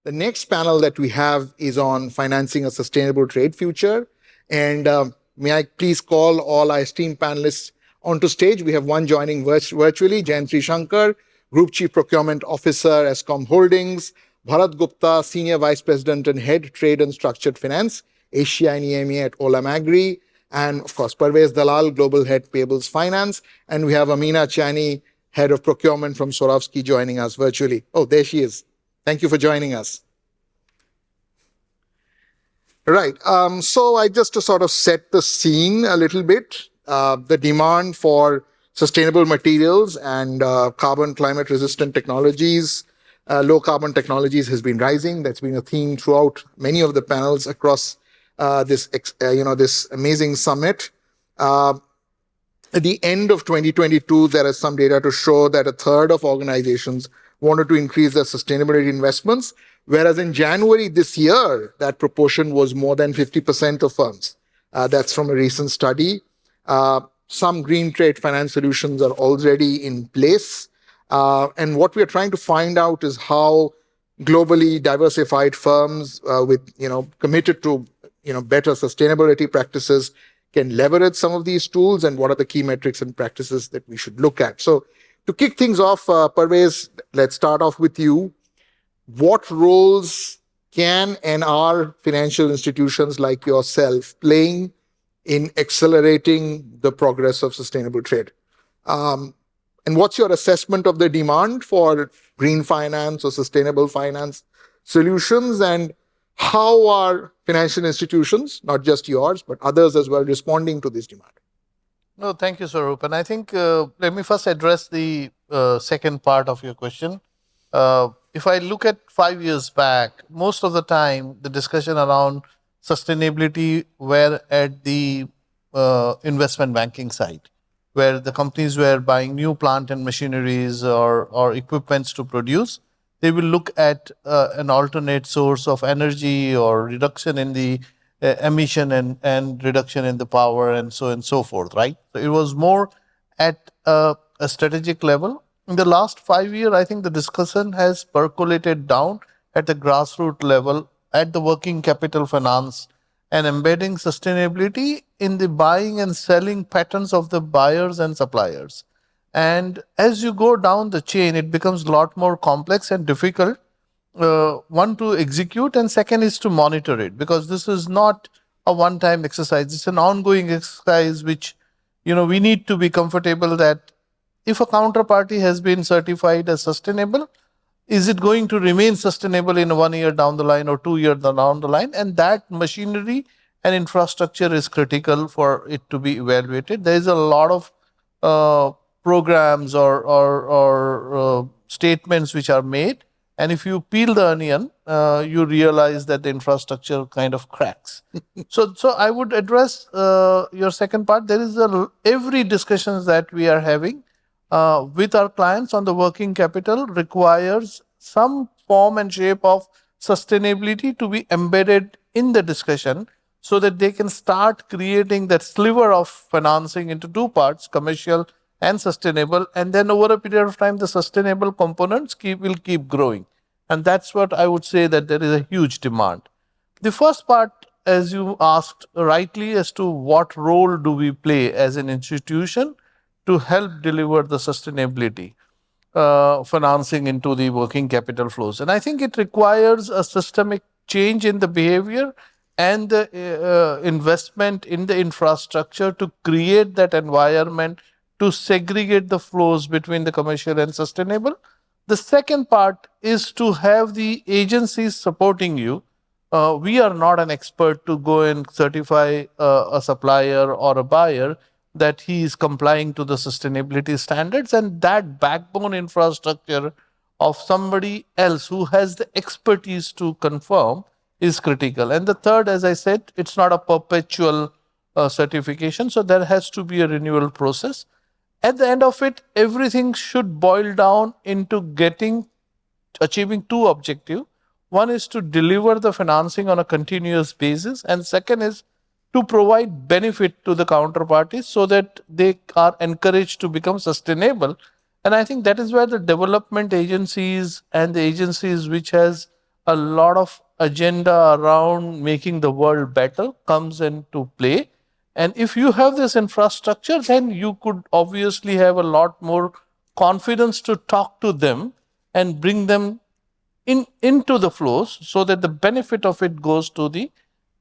The next panel that we have is on financing a sustainable trade future. And may I please call all our esteemed panelists onto stage. We have one joining virtually, Jayantri Shankar, Group Chief Procurement Officer, Escom Holdings, Bharat Gupta, Senior Vice President and Head Trade and Structured Finance, Asia and EMEA at Olam Agri, and of course, Parvez Dalal, Global Head Payables Finance. And we have Amina Chani, Head of Procurement from Swarovski, joining us virtually. Oh, there she is. Thank you for joining us. Right. So I just to sort of set the scene a little bit, the demand for sustainable materials and carbon climate resistant technologies, low carbon technologies has been rising. That's been a theme throughout many of the panels across this amazing summit. At the end of 2022, there is some data to show that a third of organizations wanted to increase their sustainability investments, whereas in January this year, that proportion was more than 50% of firms. That's from a recent study. Some green trade finance solutions are already in place. And what we're trying to find out is how globally diversified firms committed to better sustainability practices can leverage some of these tools, and what are the key metrics and practices that we should look at. So to kick things off, Parvez, let's start off with you. What roles can and are financial institutions like yourself playing in accelerating the progress of sustainable trade? And what's your assessment of the demand for green finance or sustainable finance solutions, and how are financial institutions, not just yours, but others as well, responding to this demand? No, thank you, Swaroop. And I think let me first address the second part of your question. If I look at 5 years back, most of the time the discussion around sustainability were at the investment banking side, where the companies were buying new plant and machineries or equipments to produce. They will look at an alternate source of energy or reduction in the emission and reduction in the power and so forth, right? So it was more at a strategic level. In the last 5 years, I think the discussion has percolated down at the grassroots level, at the working capital finance, and embedding sustainability in the buying and selling patterns of the buyers and suppliers. And as you go down the chain, it becomes a lot more complex and difficult. One, to execute, and second is to monitor it, because this is not a one-time exercise. It's an ongoing exercise which, we need to be comfortable that if a counterparty has been certified as sustainable, is it going to remain sustainable in 1 year down the line or 2 years down the line? And that machinery and infrastructure is critical for it to be evaluated. There is a lot of programs or statements which are made, and if you peel the onion, you realize that the infrastructure kind of cracks. So I would address your second part. There is every discussions that we are having with our clients on the working capital requires some form and shape of sustainability to be embedded in the discussion, so that they can start creating that sliver of financing into two parts, commercial and sustainable. And then over a period of time, the sustainable components will keep growing. And that's what I would say, that there is a huge demand. The first part, as you asked rightly, as to what role do we play as an institution to help deliver the sustainability financing into the working capital flows. And I think it requires a systemic change in the behavior and the investment in the infrastructure to create that environment to segregate the flows between the commercial and sustainable. The second part is to have the agencies supporting you. We are not an expert to go and certify a supplier or a buyer that he is complying to the sustainability standards, and that backbone infrastructure of somebody else who has the expertise to confirm is critical. And the third, as I said, it's not a perpetual certification, so there has to be a renewal process. At the end of it, everything should boil down into achieving two objectives. One is to deliver the financing on a continuous basis, and second is to provide benefit to the counterparties so that they are encouraged to become sustainable. And I think that is where the development agencies and the agencies which has a lot of agenda around making the world better comes into play. And if you have this infrastructure, then you could obviously have a lot more confidence to talk to them and bring them into the flows so that the benefit of it goes to the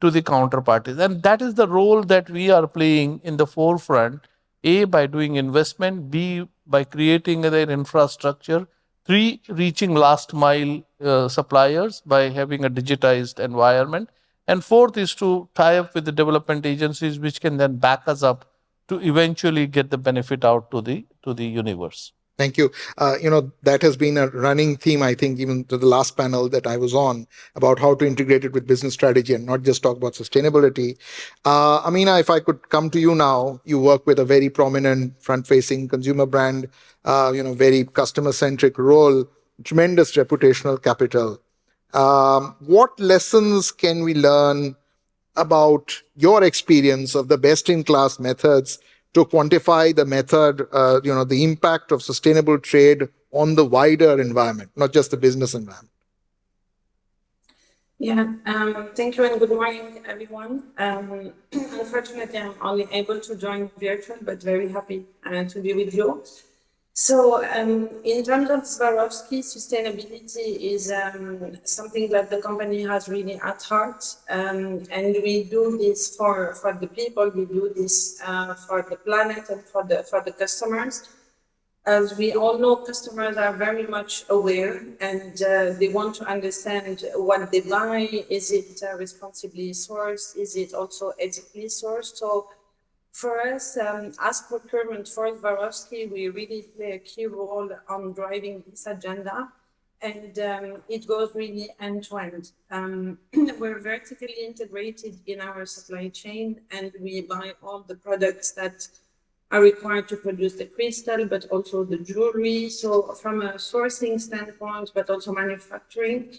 counterparties. And that is the role that we are playing in the forefront. A, by doing investment. B, by creating their infrastructure. Three, reaching last mile suppliers by having a digitized environment. And fourth is to tie up with the development agencies, which can then back us up to eventually get the benefit out to the universe. Thank you. That has been a running theme, I think, even to the last panel that I was on, about how to integrate it with business strategy and not just talk about sustainability. Amina, if I could come to you now, you work with a very prominent front-facing consumer brand, very customer-centric role, tremendous reputational capital. What lessons can we learn about your experience of the best in class methods to quantify the method, the impact of sustainable trade on the wider environment, not just the business environment? Yeah, thank you and good morning, everyone. Unfortunately, I'm only able to join virtual, but very happy to be with you. So, in terms of Swarovski, sustainability is something that the company has really at heart, and we do this for the people. We do this for the planet and for the customers. As we all know, customers are very much aware and they want to understand what they buy. Is it responsibly sourced? Is it also ethically sourced? So for us, as procurement for Swarovski, we really play a key role on driving this agenda. And it goes really end to end. We're vertically integrated in our supply chain and we buy all the products that are required to produce the crystal, but also the jewelry. So from a sourcing standpoint, but also manufacturing,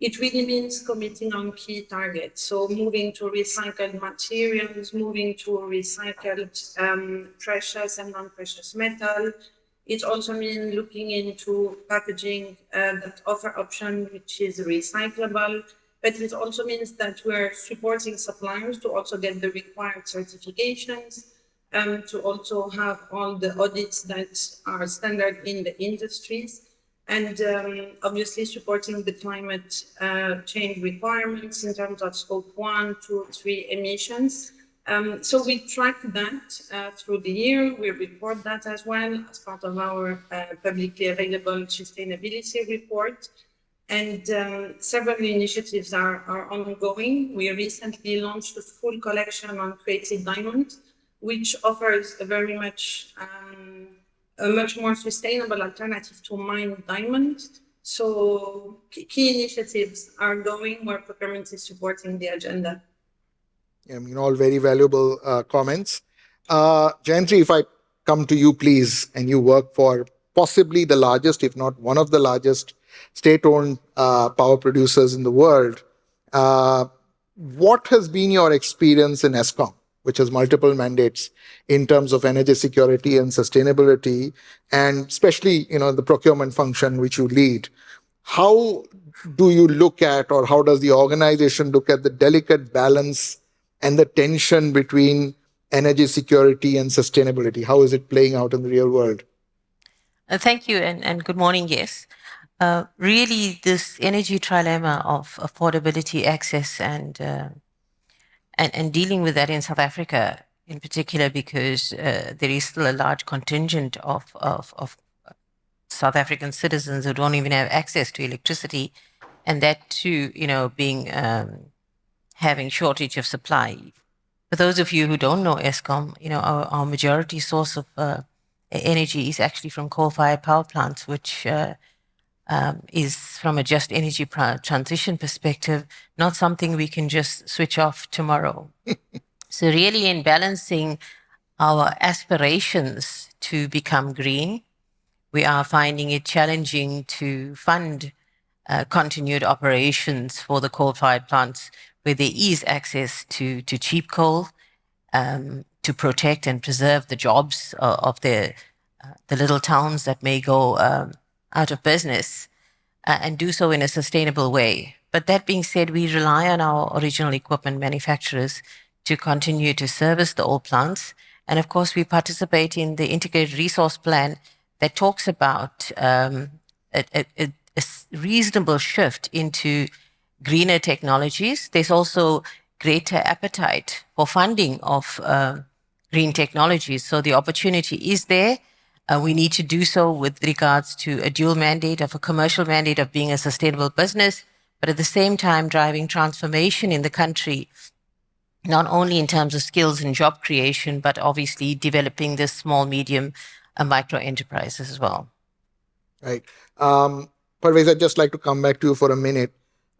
it really means committing on key targets. So moving to recycled materials, moving to recycled precious and non-precious metal. It also means looking into packaging that offer option which is recyclable, but it also means that we're supporting suppliers to also get the required certifications, to also have all the audits that are standard in the industries, and obviously supporting the climate change requirements in terms of scope 1, 2, 3 emissions. So we track that through the year. We report that as well as part of our publicly available sustainability report. And several initiatives are ongoing. We recently launched a full collection on created diamond, which offers a much more sustainable alternative to mined diamond. So key initiatives are going where procurement is supporting the agenda. All very valuable comments. Jayantri, if I come to you, please, and you work for possibly the largest, if not one of the largest state-owned power producers in the world. What has been your experience in ESCOM, which has multiple mandates in terms of energy security and sustainability, and especially, the procurement function which you lead? How do you look at, or how does the organization look at the delicate balance and the tension between energy security and sustainability? How is it playing out in the real world? Thank you and good morning. Yes. Really, this energy trilemma of affordability, access, and dealing with that in South Africa, in particular, because there is still a large contingent of South African citizens who don't even have access to electricity, and that too, being having shortage of supply. For those of you who don't know ESCOM, our majority source of energy is actually from coal-fired power plants, which is from a just energy transition perspective, not something we can just switch off tomorrow. So really in balancing our aspirations to become green, we are finding it challenging to fund continued operations for the coal-fired plants where there is access to cheap coal, to protect and preserve the jobs of the little towns that may go out of business. and do so in a sustainable way. But that being said, we rely on our original equipment manufacturers to continue to service the old plants. And of course, we participate in the integrated resource plan that talks about a reasonable shift into greener technologies. There's also greater appetite for funding of green technologies. So the opportunity is there. We need to do so with regards to a dual mandate of a commercial mandate of being a sustainable business, but at the same time driving transformation in the country, not only in terms of skills and job creation, but obviously developing this small, medium, and micro enterprises as well. Right. Parvez, I'd just like to come back to you for a minute.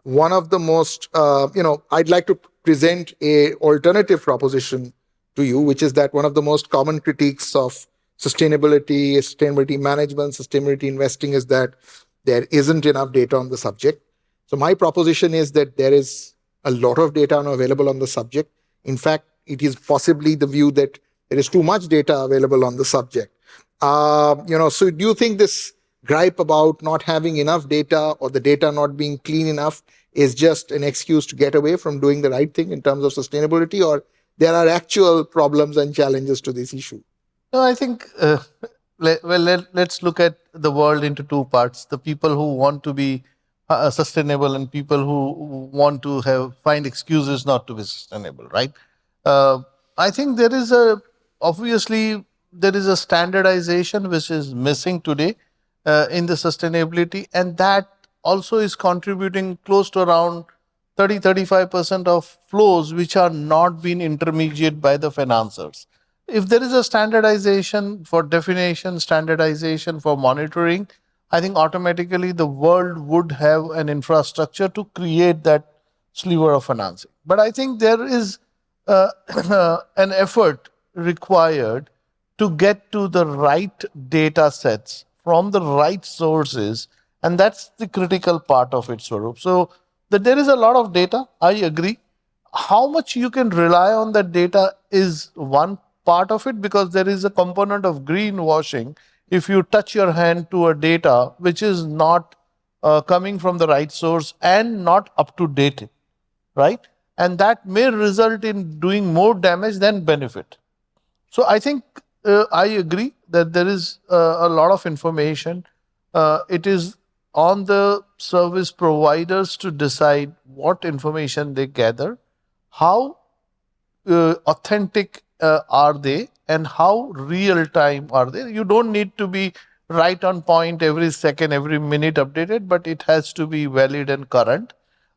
One of the most, I'd like to present a alternative proposition to you, which is that one of the most common critiques of sustainability management, sustainability investing is that there isn't enough data on the subject. So my proposition is that there is a lot of data available on the subject. In fact, it is possibly the view that there is too much data available on the subject. So do you think this gripe about not having enough data or the data not being clean enough is just an excuse to get away from doing the right thing in terms of sustainability, or there are actual problems and challenges to this issue? No, I think, let's look at the world into two parts. The people who want to be sustainable and people who want to find excuses not to be sustainable, right? I think obviously there is a standardization which is missing today in the sustainability, and that also is contributing close to around 35% of flows which are not being intermediated by the financiers. If there is a standardization for definition, standardization for monitoring, I think automatically the world would have an infrastructure to create that sliver of financing. But I think there is an effort required to get to the right data sets from the right sources, and that's the critical part of it, Swaroop. So that there is a lot of data, I agree. How much you can rely on that data is one part of it, because there is a component of greenwashing if you touch your hand to a data which is not coming from the right source and not up to date, right? And that may result in doing more damage than benefit. So I think I agree that there is a lot of information. It is on the service providers to decide what information they gather, how authentic are they, and how real time are they. You don't need to be right on point every second, every minute updated, but it has to be valid and current.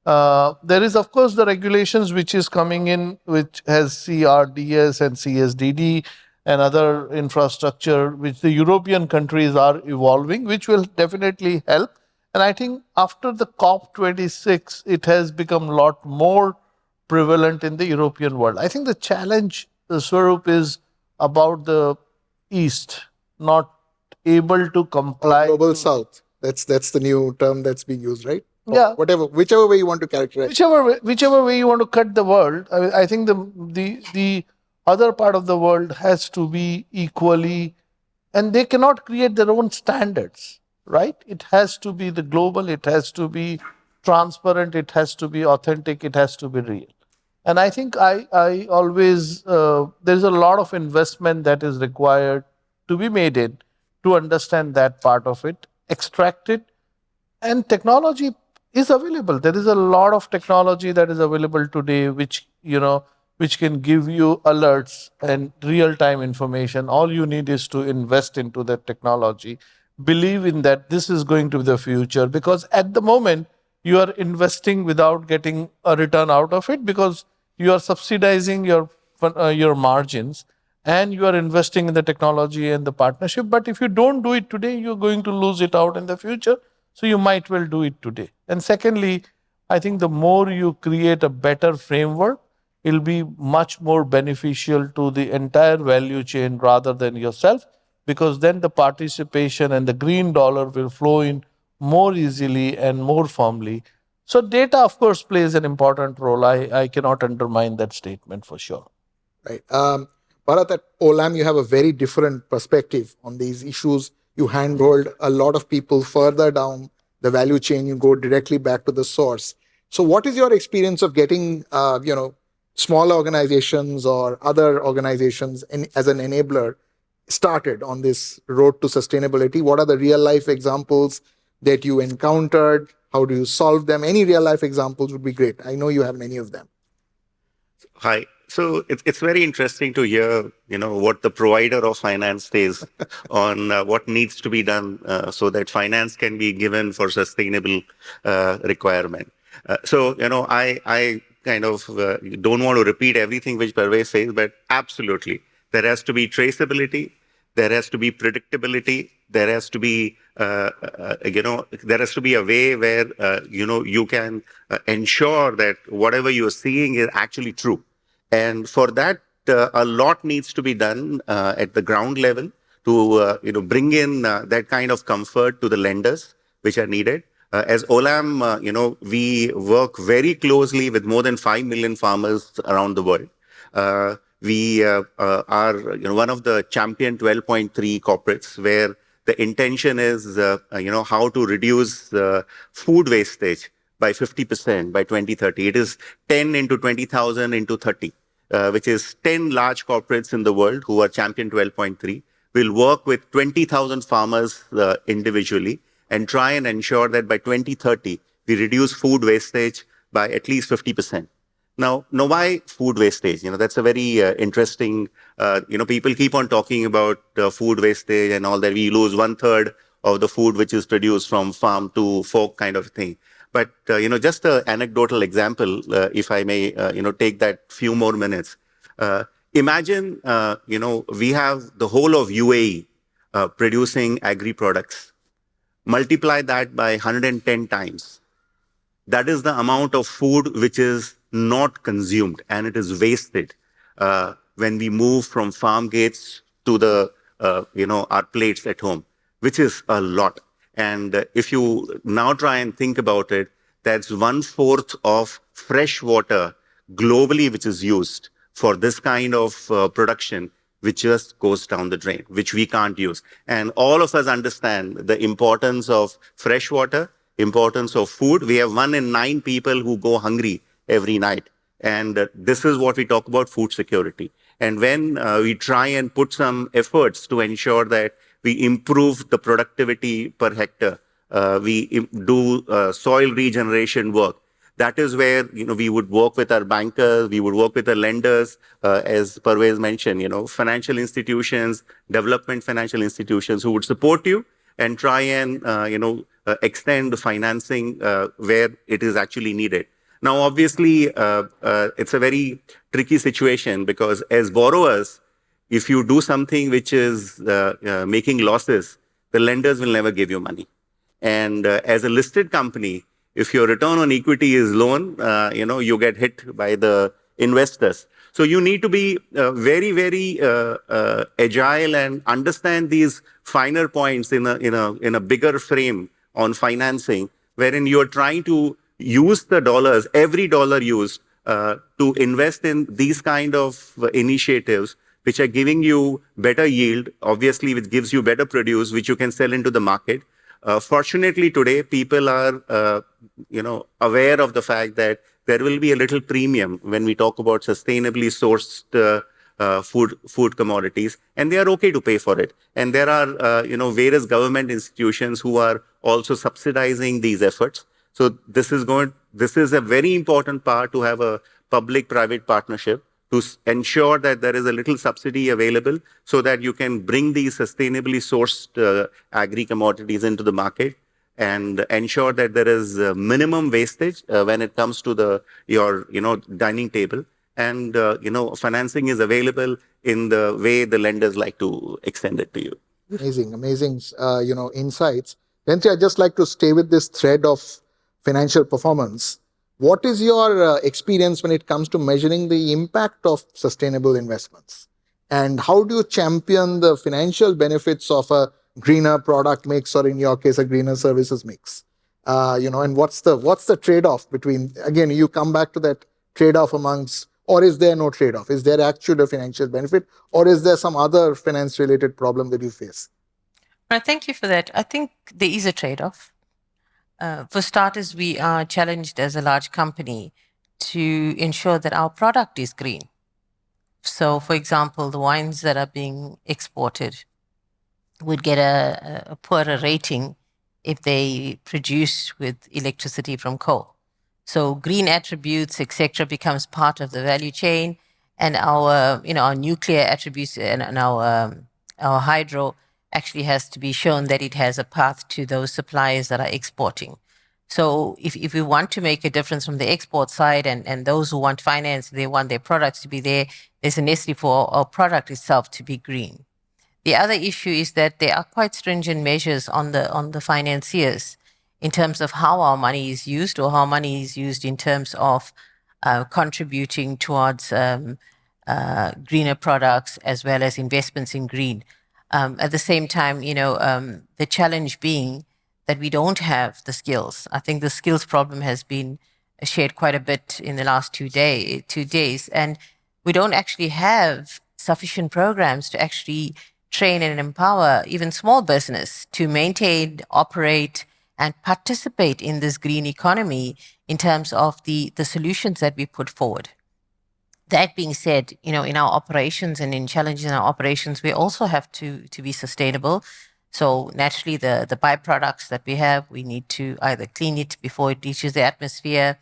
There is, of course, the regulations which is coming in, which has CRDS and CSDD and other infrastructure, which the European countries are evolving, which will definitely help. And I think after the COP26, it has become a lot more prevalent in the European world. I think the challenge, Swaroop, is about the East not able to comply. Global South. That's the new term that's being used, right? Yeah. Whichever way you want to characterize. Whichever way you want to cut the world, I think the other part of the world has to be equally, and they cannot create their own standards, right? It has to be the global, it has to be transparent, it has to be authentic, it has to be real. And I think I always, there's a lot of investment that is required to be made in to understand that part of it, extract it, and technology is available. There is a lot of technology that is available today, which can give you alerts and real-time information. All you need is to invest into that technology, believe in that this is going to be the future, because at the moment you are investing without getting a return out of it, because you are subsidizing your margins and you are investing in the technology and the partnership. But if you don't do it today, you're going to lose it out in the future. So you might well do it today. And secondly, I think the more you create a better framework, it'll be much more beneficial to the entire value chain rather than yourself, because then the participation and the green dollar will flow in more easily and more firmly. So data, of course, plays an important role. I cannot undermine that statement for sure. Right. Bharat, at Olam, you have a very different perspective on these issues. You handhold a lot of people further down the value chain, you go directly back to the source. So what is your experience of getting, small organizations or other organizations as an enabler started on this road to sustainability? What are the real life examples that you encountered? How do you solve them? Any real life examples would be great. I know you have many of them. Hi. So it's very interesting to hear, what the provider of finance says on what needs to be done so that finance can be given for sustainable requirement. I kind of don't want to repeat everything which Parvez says, but absolutely, there has to be traceability, there has to be predictability, there has to be there has to be a way where you can ensure that whatever you are seeing is actually true. And for that, a lot needs to be done at the ground level to bring in that kind of comfort to the lenders which are needed. As Olam, we work very closely with more than 5 million farmers around the world. We are one of the champion 12.3 corporates where the intention is how to reduce food wastage by 50% by 2030. It is 10 into 20,000 into 30, which is 10 large corporates in the world who are champion 12.3. Will work with 20,000 farmers individually and try and ensure that by 2030, we reduce food wastage by at least 50%. Now, why food wastage? That's a very interesting, people keep on talking about food wastage and all that. We lose 1/3 of the food which is produced from farm to fork kind of thing. But, just an anecdotal example, if I may, take that few more minutes. Imagine, we have the whole of UAE producing agri products. Multiply that by 110 times. That is the amount of food which is not consumed and it is wasted when we move from farm gates to the our plates at home, which is a lot. And if you now try and think about it, that's 1/4 of fresh water globally which is used for this kind of production, which just goes down the drain, which we can't use. And all of us understand the importance of fresh water, importance of food. We have 1 in 9 people who go hungry every night. And this is what we talk about food security. And when we try and put some efforts to ensure that we improve the productivity per hectare, we do soil regeneration work. That is where we would work with our bankers, we would work with our lenders, as Parvez mentioned, financial institutions, development financial institutions who would support you and try and extend the financing where it is actually needed. Now, obviously, it's a very tricky situation because as borrowers, if you do something which is making losses, the lenders will never give you money. And as a listed company, if your return on equity is low, you get hit by the investors. So you need to be very, very agile and understand these finer points in a bigger frame on financing, wherein you are trying to use the dollars, every dollar used, to invest in these kind of initiatives, which are giving you better yield, obviously, which gives you better produce, which you can sell into the market. Fortunately, today, people are, aware of the fact that there will be a little premium when we talk about sustainably sourced food commodities, and they are okay to pay for it. And there are, various government institutions who are also subsidizing these efforts. So this is a very important part to have a public-private partnership to ensure that there is a little subsidy available so that you can bring these sustainably sourced agri-commodities into the market and ensure that there is minimum wastage when it comes to your dining table. And, financing is available in the way the lenders like to extend it to you. Amazing, insights. Venty, I'd just like to stay with this thread of financial performance. What is your experience when it comes to measuring the impact of sustainable investments? And how do you champion the financial benefits of a greener product mix, or in your case, a greener services mix? And what's the trade-off between, again, you come back to that trade-off amongst, or is there no trade-off? Is there actually a financial benefit, or is there some other finance-related problem that you face? Thank you for that. I think there is a trade-off. For starters, we are challenged as a large company to ensure that our product is green. So, for example, the wines that are being exported would get a poorer rating if they produce with electricity from coal. So green attributes, etc., becomes part of the value chain, and our nuclear attributes and our hydro actually has to be shown that it has a path to those suppliers that are exporting. So if we want to make a difference from the export side and those who want finance, they want their products to be there, there's a necessity for our product itself to be green. The other issue is that there are quite stringent measures on the financiers in terms of how our money is used or how money is used in terms of contributing towards greener products as well as investments in green. At the same time, the challenge being that we don't have the skills. I think the skills problem has been shared quite a bit in the last 2 days, and we don't actually have sufficient programs to actually train and empower even small business to maintain, operate, and participate in this green economy in terms of the solutions that we put forward. That being said, in our operations and in challenging our operations, we also have to be sustainable. So naturally, the byproducts that we have, we need to either clean it before it reaches the atmosphere.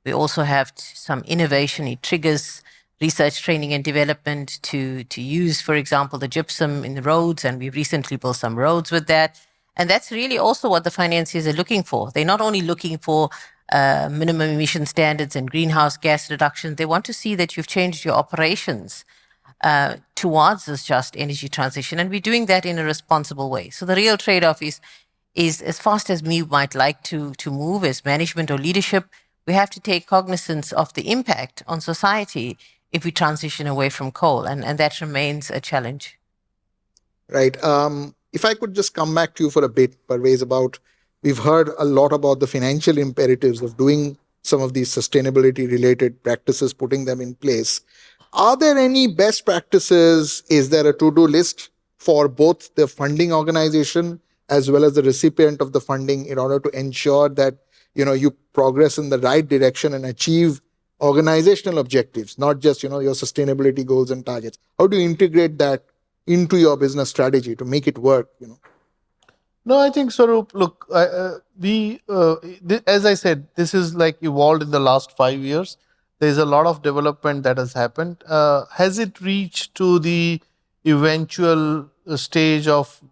We also have some innovation. It triggers research, training, and development to use, for example, the gypsum in the roads, and we recently built some roads with that. And that's really also what the financiers are looking for. They're not only looking for minimum emission standards and greenhouse gas reduction, they want to see that you've changed your operations towards this just energy transition, and we're doing that in a responsible way. So the real trade-off is as fast as we might like to move as management or leadership, we have to take cognizance of the impact on society if we transition away from coal, and that remains a challenge. Right. If I could just come back to you for a bit, Parvez, we've heard a lot about the financial imperatives of doing some of these sustainability related practices, putting them in place. Are there any best practices? Is there a to-do list for both the funding organization as well as the recipient of the funding in order to ensure that you progress in the right direction and achieve organizational objectives, not just your sustainability goals and targets? How do you integrate that into your business strategy to make it work? No, I think, Swaroop, look, as I said, this is like evolved in the last 5 years. There's a lot of development that has happened. Has it reached to the eventual stage of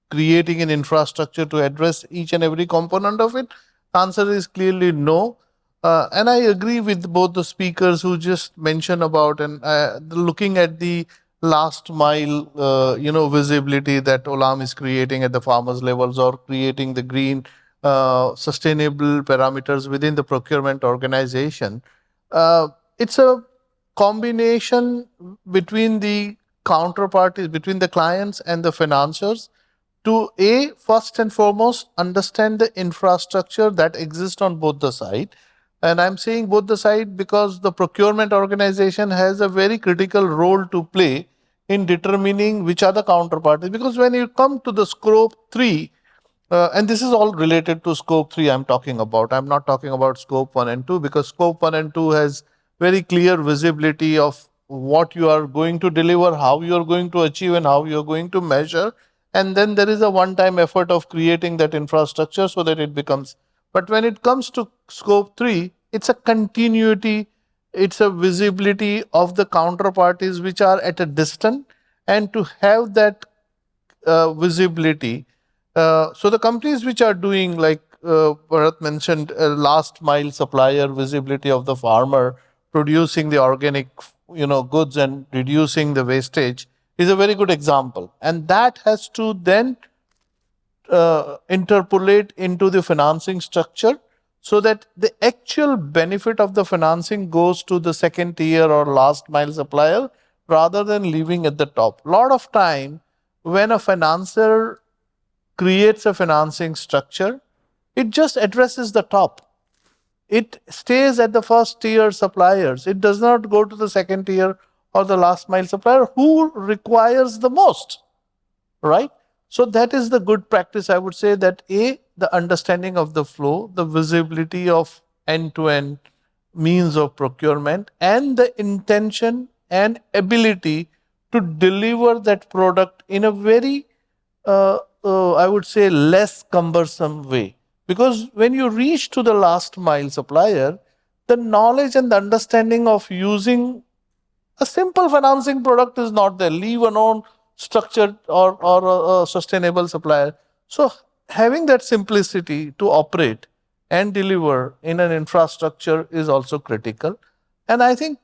creating an infrastructure to address each and every component of it? The answer is clearly no. And I agree with both the speakers who just mentioned about and looking at the last mile, visibility that Olam is creating at the farmers' levels or creating the green, sustainable parameters within the procurement organization. It's a combination between the counterparties, between the clients and the financiers to first and foremost, understand the infrastructure that exists on both the side. And I'm saying both the side because the procurement organization has a very critical role to play in determining which are the counterparties. Because when you come to the scope 3, and this is all related to scope 3 I'm talking about. I'm not talking about scope 1 and 2 because scope 1 and 2 has very clear visibility of what you are going to deliver, how you are going to achieve, and how you are going to measure. And then there is a one-time effort of creating that infrastructure so that it becomes. But when it comes to scope 3, it's a continuity, it's a visibility of the counterparties which are at a distance, and to have that visibility. So the companies which are doing, like Bharat mentioned, last mile supplier visibility of the farmer producing the organic, goods and reducing the wastage is a very good example. And that has to then interpolate into the financing structure so that the actual benefit of the financing goes to the second tier or last mile supplier rather than leaving at the top. Lot of time when a financer creates a financing structure, it just addresses the top. It stays at the first tier suppliers. It does not go to the second tier or the last mile supplier who requires the most, right? So that is the good practice. I would say that the understanding of the flow, the visibility of end-to-end means of procurement, and the intention and ability to deliver that product in a very, I would say, less cumbersome way. Because when you reach to the last mile supplier, the knowledge and the understanding of using a simple financing product is not there, leave alone structured or a sustainable supplier. So having that simplicity to operate and deliver in an infrastructure is also critical. And I think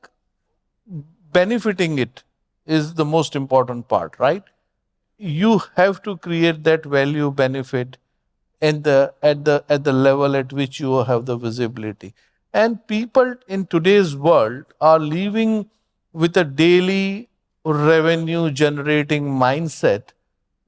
benefiting it is the most important part, right? You have to create that value benefit at the level at which you have the visibility. And people in today's world are living with a daily revenue generating mindset,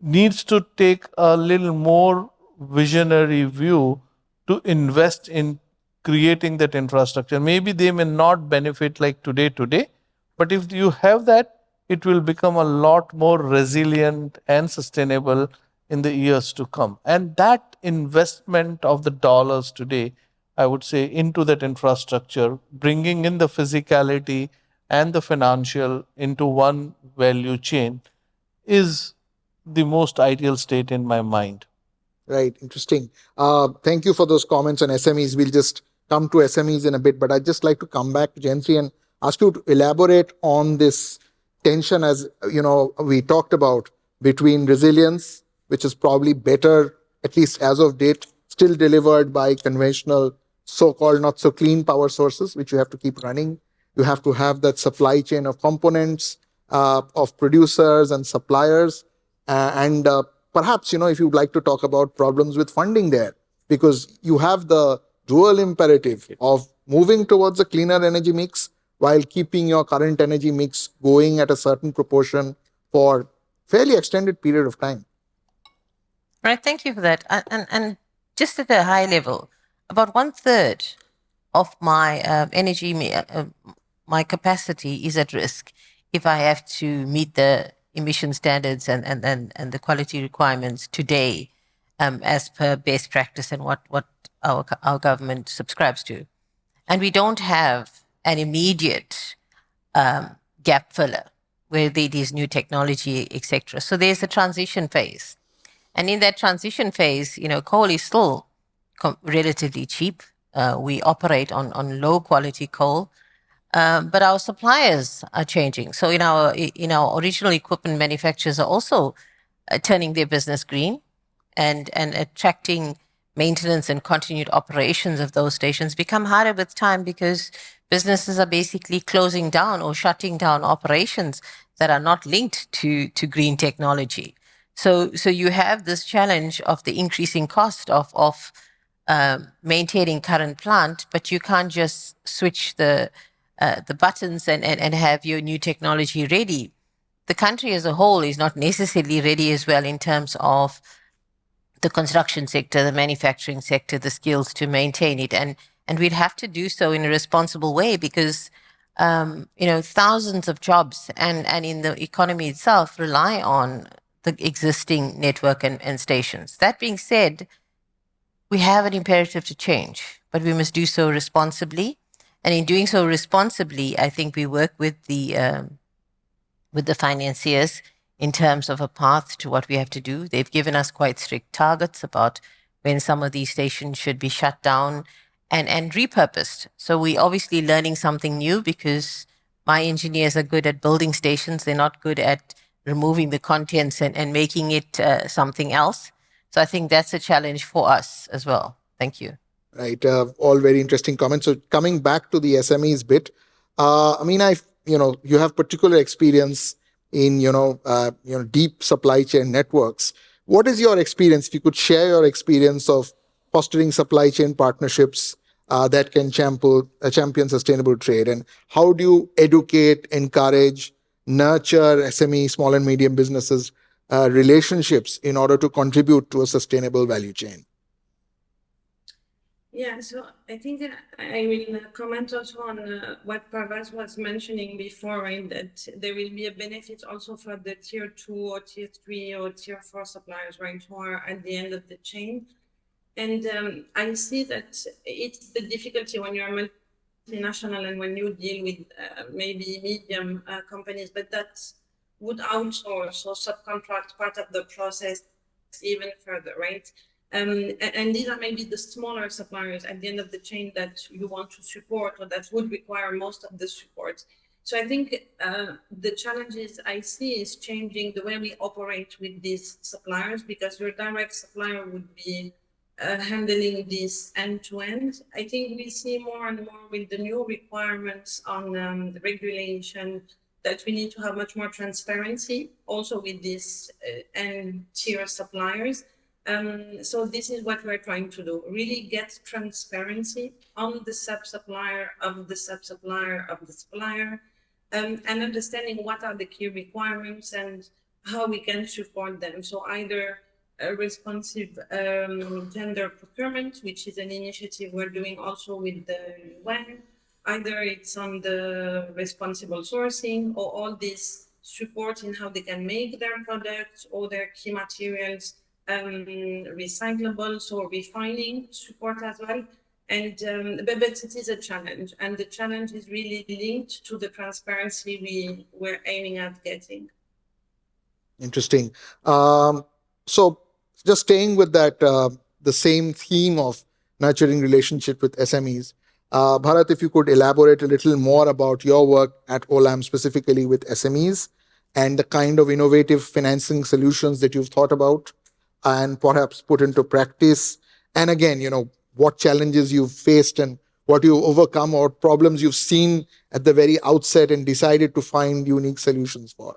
needs to take a little more visionary view to invest in creating that infrastructure. Maybe they may not benefit like today, but if you have that, it will become a lot more resilient and sustainable in the years to come. And that investment of the dollars today, I would say, into that infrastructure, bringing in the physicality and the financial into one value chain, is the most ideal state in my mind. Right. Interesting. Thank you for those comments on SMEs. We'll just come to SMEs in a bit, but I'd just like to come back to Gen 3 and ask you to elaborate on this tension, as you know, we talked about, between resilience, which is probably better, at least as of date, still delivered by conventional, so-called not so clean power sources, which you have to keep running. You have to have that supply chain of components, of producers and suppliers, and perhaps, you know, if you'd like to talk about problems with funding there, because you have the dual imperative of moving towards a cleaner energy mix while keeping your current energy mix going at a certain proportion for fairly extended period of time. Right, thank you for that. And just at a high level, about 1/3 of my my capacity is at risk if I have to meet the emission standards and the quality requirements today, as per best practice and what our government subscribes to. And we don't have an immediate gap filler where there's new technology, etc. So there's a transition phase. And in that transition phase, you know, coal is still relatively cheap. We operate on low quality coal, but our suppliers are changing. So in our original equipment manufacturers are also turning their business green, and attracting maintenance and continued operations of those stations become harder with time, because businesses are basically closing down or shutting down operations that are not linked to green technology. So you have this challenge of the increasing cost of maintaining current plant, but you can't just switch the buttons and have your new technology ready. The country as a whole is not necessarily ready as well in terms of the construction sector, the manufacturing sector, the skills to maintain it, and we'd have to do so in a responsible way, because you know, thousands of jobs and in the economy itself rely on the existing network and stations. That being said, we have an imperative to change, but we must do so responsibly. And in doing so responsibly, I think we work with the financiers in terms of a path to what we have to do. They've given us quite strict targets about when some of these stations should be shut down and repurposed. So we're obviously learning something new, because my engineers are good at building stations. They're not good at removing the contents and making it something else. So I think that's a challenge for us as well. Thank you. Right. All very interesting comments. So coming back to the SMEs bit, I mean, you have particular experience in, deep supply chain networks. What is your experience? If you could share your experience of fostering supply chain partnerships that can champion sustainable trade, and how do you educate, encourage, nurture SME, small and medium businesses relationships in order to contribute to a sustainable value chain? Yeah, so I think that I will comment also on what Parvaz was mentioning before, right? That there will be a benefit also for the tier 2 or tier 3 or tier 4 suppliers, right? Who are at the end of the chain. And I see that it's the difficulty when you're multinational and when you deal with maybe medium companies, but that would outsource or subcontract part of the process even further, right? And these are maybe the smaller suppliers at the end of the chain that you want to support or that would require most of the support. So I think the challenges I see is changing the way we operate with these suppliers, because your direct supplier would be handling this end to end. I think we see more and more with the new requirements on the regulation that we need to have much more transparency also with these end tier suppliers. So this is what we're trying to do, really get transparency on the sub-supplier of the sub-supplier of the supplier, and understanding what are the key requirements and how we can support them. So either a responsive gender procurement, which is an initiative we're doing also with the UN, either it's on the responsible sourcing or all this support in how they can make their products or their key materials recyclable, so refining support as well. And but it is a challenge, and the challenge is really linked to the transparency we're aiming at getting. Interesting. So, just staying with that, the same theme of nurturing relationship with SMEs, Bharat, if you could elaborate a little more about your work at Olam specifically with SMEs and the kind of innovative financing solutions that you've thought about and perhaps put into practice. And again, what challenges you've faced and what you've overcome or problems you've seen at the very outset and decided to find unique solutions for.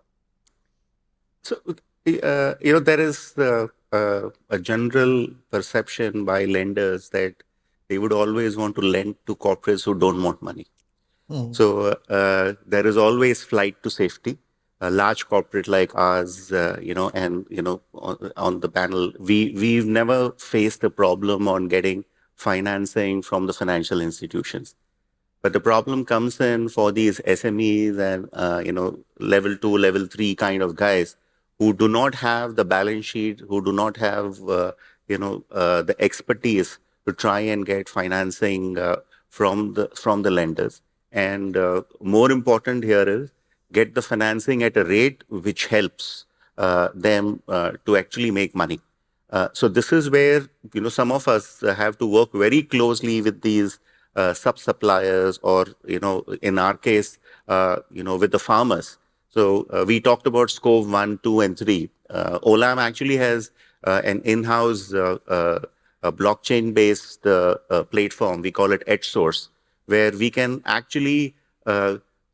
So, there is a general perception by lenders that they would always want to lend to corporates who don't want money. So there is always flight to safety. A large corporate like ours, on the panel, we've never faced a problem on getting financing from the financial institutions. But the problem comes in for these SMEs and level 2, level 3 kind of guys who do not have the balance sheet, who do not have the expertise to try and get financing from the lenders. And more important here is get the financing at a rate which helps them to actually make money. So this is where some of us have to work very closely with these sub-suppliers, or in our case, with the farmers. So we talked about scope 1, 2, and 3. Olam actually has an in-house blockchain-based platform. We call it EdgeSource, where we can actually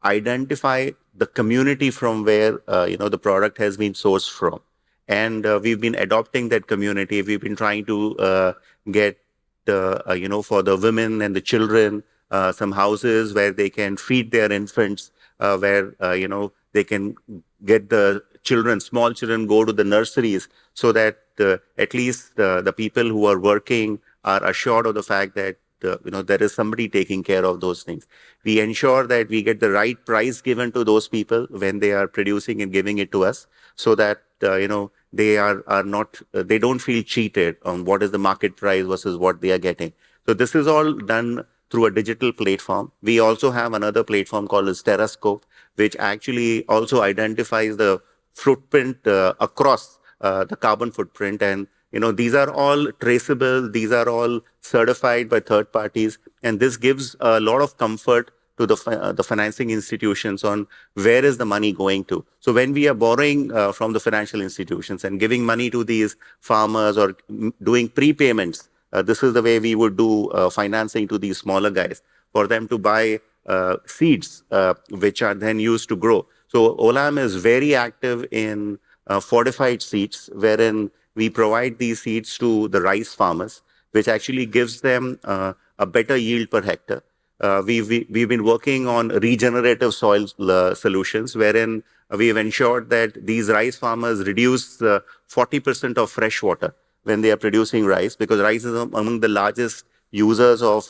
identify the community from where the product has been sourced from. And we've been adopting that community. We've been trying to get, for the women and the children, some houses where they can feed their infants, where, they can get the children, small children, go to the nurseries so that at least the people who are working are assured of the fact that there is somebody taking care of those things. We ensure that we get the right price given to those people when they are producing and giving it to us, so that they are not, they don't feel cheated on what is the market price versus what they are getting. So this is all done through a digital platform. We also have another platform called Terrascope, which actually also identifies the footprint across the carbon footprint. And these are all traceable, these are all certified by third parties, and this gives a lot of comfort to the financing institutions on where is the money going to. So when we are borrowing from the financial institutions and giving money to these farmers or doing prepayments, this is the way we would do financing to these smaller guys for them to buy seeds, which are then used to grow. So Olam is very active in fortified seeds, wherein we provide these seeds to the rice farmers, which actually gives them a better yield per hectare. We've been working on regenerative soil solutions, wherein we've ensured that these rice farmers reduce 40% of fresh water when they are producing rice, because rice is among the largest users of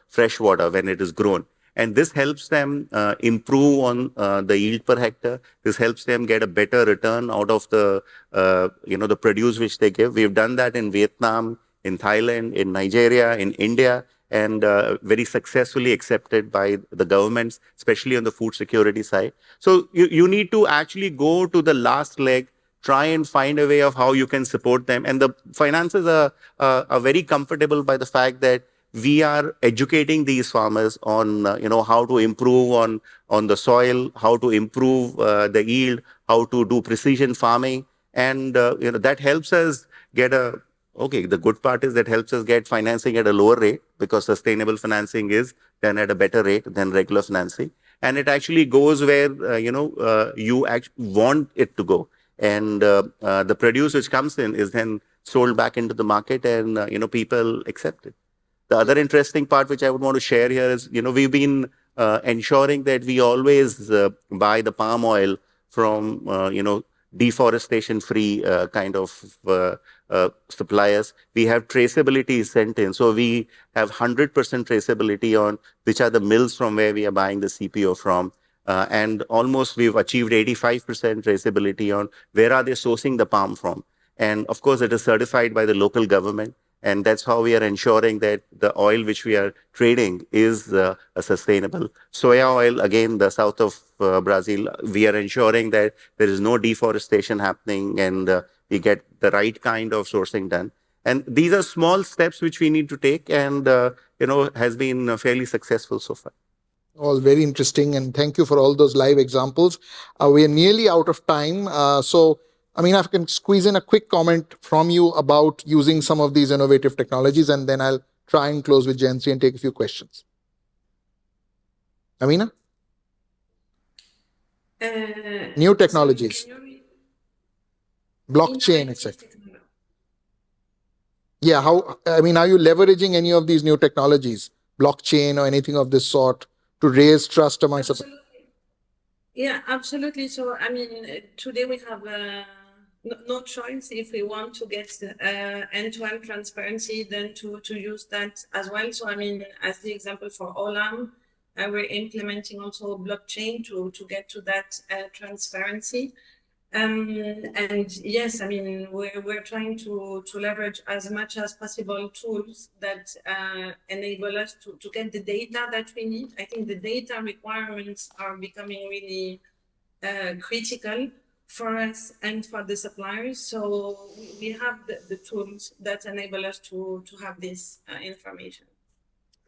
fresh water when it is grown. And this helps them improve on the yield per hectare. This helps them get a better return out of the, the produce which they give. We've done that in Vietnam, in Thailand, in Nigeria, in India, and very successfully accepted by the governments, especially on the food security side. So you need to actually go to the last leg, try and find a way of how you can support them. And the finances are very comfortable by the fact that we are educating these farmers on how to improve on the soil, how to improve the yield, how to do precision farming, and that helps us get a okay. The good part is that helps us get financing at a lower rate because sustainable financing is done at a better rate than regular financing, and it actually goes where you want it to go, and the produce which comes in is then sold back into the market, and people accept it. The other interesting part which I would want to share here is, we've been ensuring that we always buy the palm oil from, deforestation free kind of suppliers. We have traceability sent in. So we have 100% traceability on which are the mills from where we are buying the CPO from. And almost we've achieved 85% traceability on where are they sourcing the palm from. And of course, it is certified by the local government. And that's how we are ensuring that the oil which we are trading is a sustainable. Soya oil, again, the south of Brazil, we are ensuring that there is no deforestation happening and we get the right kind of sourcing done. And these are small steps which we need to take and, has been fairly successful so far. All very interesting, and thank you for all those live examples. We are nearly out of time. So, if I can squeeze in a quick comment from you about using some of these innovative technologies, and then I'll try and close with Jansi and take a few questions. Amina? New technologies. Blockchain, etc. Yeah, are you leveraging any of these new technologies, blockchain or anything of this sort, to raise trust amongst Absolutely. Yeah, absolutely. So, today we have no choice if we want to get end-to-end transparency, then to use that as well. So, as the example for Olam, we're implementing also blockchain to get to that transparency. And yes, we're trying to leverage as much as possible tools that enable us to get the data that we need. I think the data requirements are becoming really critical for us and for the suppliers. So we have the tools that enable us to have this information.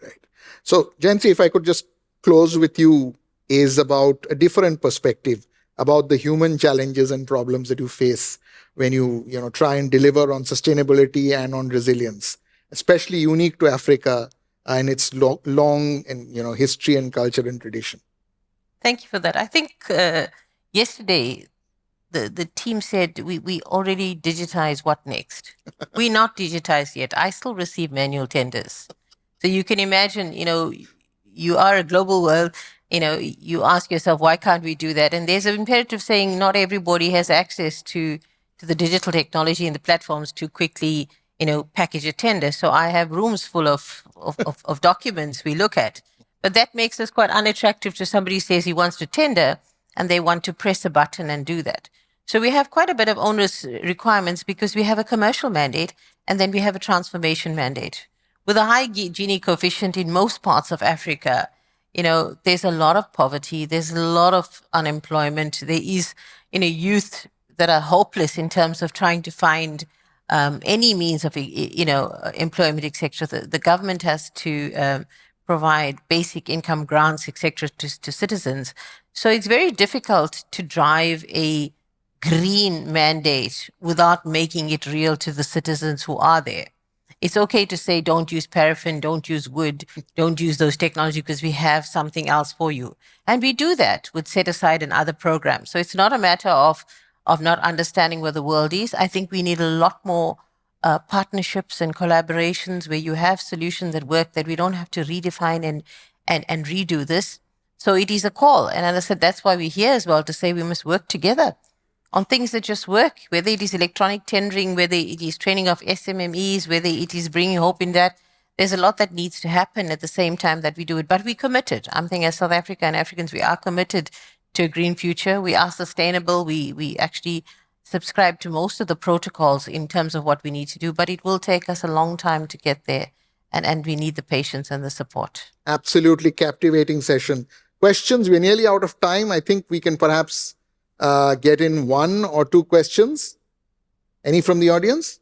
Right. So, Jansi, if I could just close with you, is about a different perspective about the human challenges and problems that you face when you try and deliver on sustainability and on resilience, especially unique to Africa and its long and history and culture and tradition. Thank you for that. I think yesterday the team said we already digitized. What next? We're not digitized yet. I still receive manual tenders. So you can imagine, you are a global world, you ask yourself, why can't we do that? And there's an imperative saying not everybody has access to the digital technology and the platforms to quickly, package a tender. So I have rooms full of documents we look at. But that makes us quite unattractive to somebody who says he wants to tender and they want to press a button and do that. So we have quite a bit of onerous requirements because we have a commercial mandate and then we have a transformation mandate. With a high Gini coefficient in most parts of Africa, there's a lot of poverty, there's a lot of unemployment, there is, youth that are hopeless in terms of trying to find any means of, employment, etc. The government has to provide basic income grants, etc., to citizens. So it's very difficult to drive a green mandate without making it real to the citizens who are there. It's okay to say, don't use paraffin, don't use wood, don't use those technologies because we have something else for you. And we do that with Set Aside and other programs. So it's not a matter of not understanding where the world is. I think we need a lot more partnerships and collaborations where you have solutions that work, that we don't have to redefine and redo this. So it is a call. And as I said, that's why we're here as well, to say we must work together on things that just work, whether it is electronic tendering, whether it is training of SMMEs, whether it is bringing hope in that. There's a lot that needs to happen at the same time that we do it. But we're committed. I'm thinking as South Africa and Africans, we are committed to a green future. We are sustainable. We actually subscribe to most of the protocols in terms of what we need to do, but it will take us a long time to get there. And we need the patience and the support. Absolutely captivating session. Questions? We're nearly out of time. I think we can perhaps get in 1 or 2 questions. Any from the audience?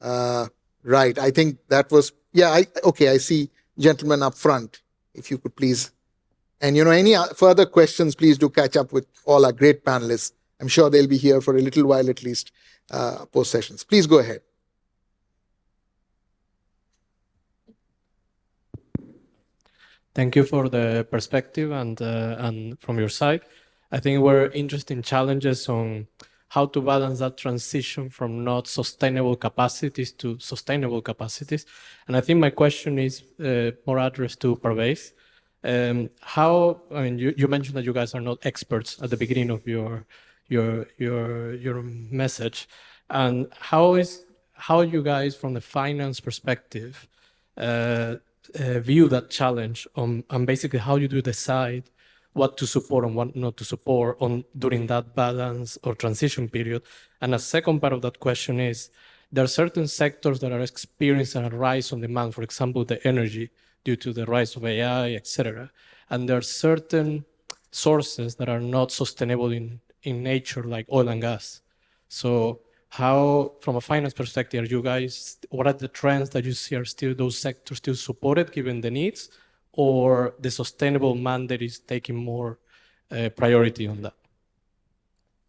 Right. I think that was, yeah, okay, I see gentlemen up front. If you could please. And, any further questions, please do catch up with all our great panelists. I'm sure they'll be here for a little while at least, post sessions. Please go ahead. Thank you for the perspective and from your side. I think were interesting challenges on how to balance that transition from not sustainable capacities to sustainable capacities. And I think my question is more addressed to Parvez. You mentioned that you guys are not experts at the beginning of your message, and how you guys, from the finance perspective, view that challenge and basically how you do decide what to support and what not to support during that balance or transition period. And a second part of that question is, there are certain sectors that are experiencing a rise on demand, for example, the energy due to the rise of AI, etc. And there are certain sources that are not sustainable in nature, like oil and gas. So how, from a finance perspective, are you guys, what are the trends that you see? Are still those sectors still supported given the needs, or the sustainable mandate is taking more priority on that?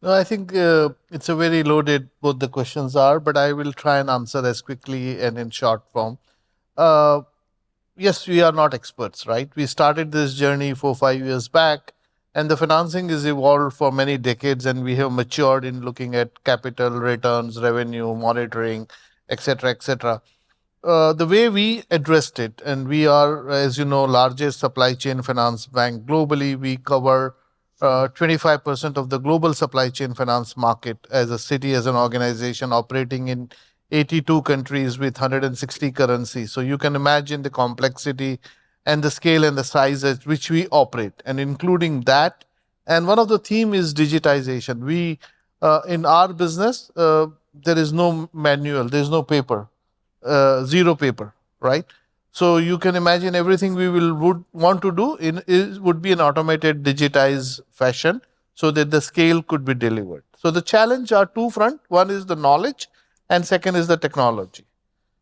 No, I think it's a very loaded, both the questions are, but I will try and answer as quickly and in short form. Yes, we are not experts, right? We started this journey 4-5 years back, and the financing has evolved for many decades, and we have matured in looking at capital, returns, revenue, monitoring, etc., etc. The way we addressed it, and we are, as you know, largest supply chain finance bank globally. We cover 25% of the global supply chain finance market as a city, as an organization operating in 82 countries with 160 currencies. So you can imagine the complexity and the scale and the size at which we operate, and including that. And one of the theme is digitization. We, in our business, there is no manual, there is no paper, zero paper, right? So you can imagine everything we would want to do would be an automated, digitized fashion, so that the scale could be delivered. So the challenge are two front. One is the knowledge, and second is the technology.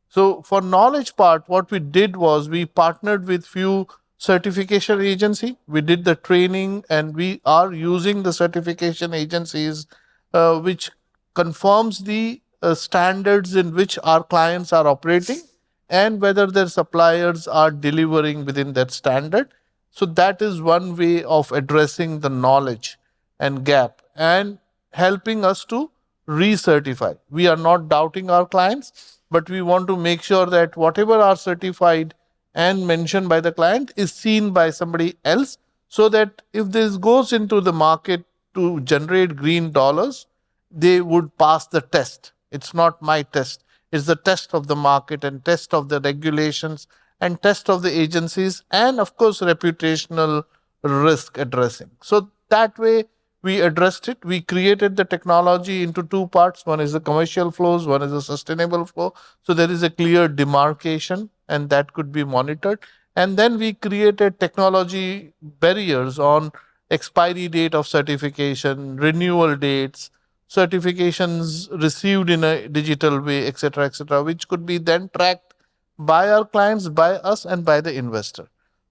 So for knowledge part, what we did was we partnered with few certification agency. We did the training, and we are using the certification agencies, which confirms the standards in which our clients are operating, and whether their suppliers are delivering within that standard. So that is one way of addressing the knowledge and gap and helping us to recertify. We are not doubting our clients, but we want to make sure that whatever are certified and mentioned by the client is seen by somebody else, so that if this goes into the market to generate green dollars, they would pass the test. It's not my test. It's the test of the market and test of the regulations and test of the agencies, and of course reputational risk addressing. So that way we addressed it. We created the technology into two parts. One is the commercial flows, one is the sustainable flow. So there is a clear demarcation, and that could be monitored. And then we created technology barriers on expiry date of certification, renewal dates, certifications received in a digital way, etc., which could be then tracked by our clients, by us, and by the investor.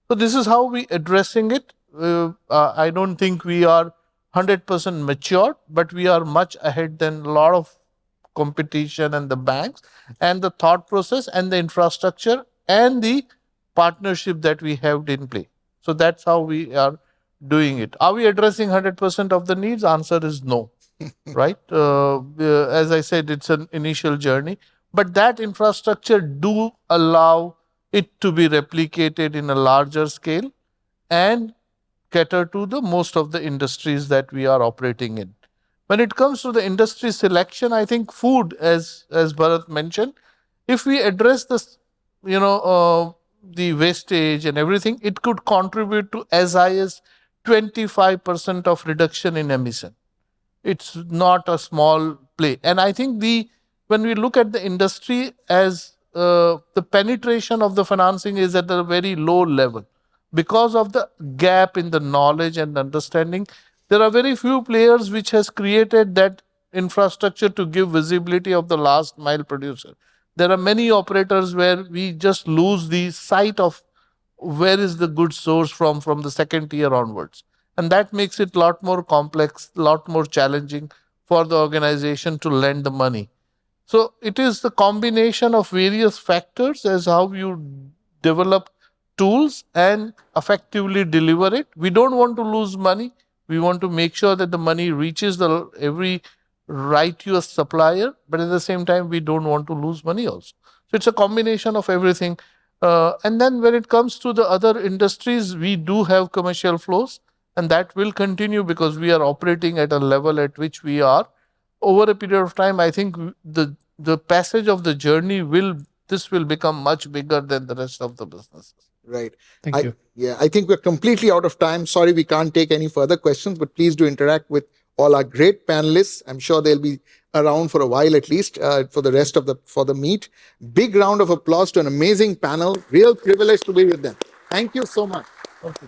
So this is how we addressing it. I don't think we are 100% mature, but we are much ahead than a lot of competition and the banks, and the thought process and the infrastructure and the partnership that we have in play. So that's how we are doing it. Are we addressing 100% of the needs? Answer is no. Right? As I said, it's an initial journey, but that infrastructure do allow it to be replicated in a larger scale and cater to the most of the industries that we are operating in. When it comes to the industry selection, I think food, as Bharat mentioned, if we address this, the wastage and everything, it could contribute to as high as 25% of reduction in emission. it's not a small play. And I think when we look at the industry as the penetration of the financing is at a very low level because of the gap in the knowledge and understanding. There are very few players which has created that infrastructure to give visibility of the last mile producer. There are many operators where we just lose the sight of where is the good source from the second tier onwards, and that makes it a lot more complex, a lot more challenging for the organization to lend the money. So it is the combination of various factors as how you develop tools and effectively deliver it. We don't want to lose money. We want to make sure that the money reaches the every righteous supplier, but at the same time, we don't want to lose money also. So it's a combination of everything. And then when it comes to the other industries, we do have commercial flows, and that will continue because we are operating at a level at which we are. Over a period of time, I think the passage of the journey will become much bigger than the rest of the businesses. Right. Thank you. Yeah, I think we're completely out of time. Sorry, we can't take any further questions, but please do interact with all our great panelists. I'm sure they'll be around for a while at least for the rest of the meet. Big round of applause to an amazing panel. Real privilege to be with them. Thank you so much. Okay.